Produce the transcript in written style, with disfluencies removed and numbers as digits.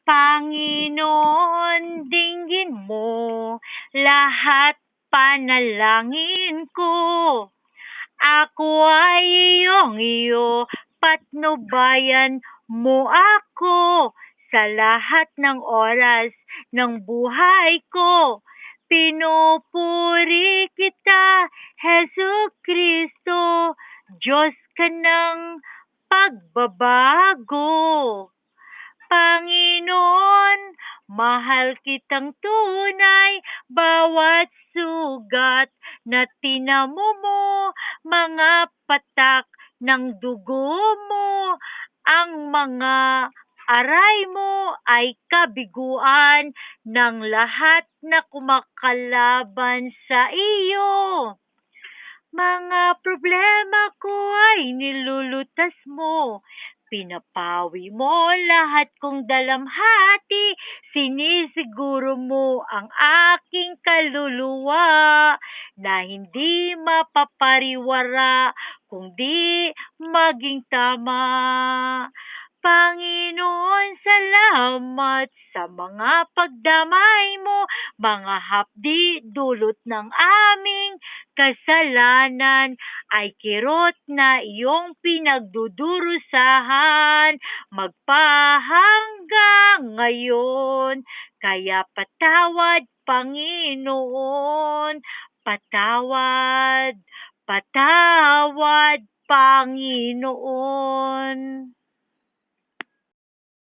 Panginoon, dinggin mo lahat panalangin ko. Ako ay iyo, patnubayan mo ako sa lahat ng oras ng buhay ko. Pinupuri kita, Jesucristo, Diyos ka ng pagbabago. Panginoon, mahal kitang tunay, bawat sugat na tinamo mo, mga patak ng dugo mo, ang mga aray mo ay kabiguan ng lahat na kumakalaban sa iyo. Mga problema ko ay nilulutas mo. Pinapawi mo lahat kong dalamhati. Sinisiguro mo ang aking kaluluwa na hindi mapapariwara kundi maging tama. Panginoon, salamat sa mga pagdamay mo, mga hapdi dulot ng aming kasalanan ay kirot na iyong pinagdudurusahan magpahanggang ngayon. Kaya patawad, Panginoon, patawad, patawad, Panginoon.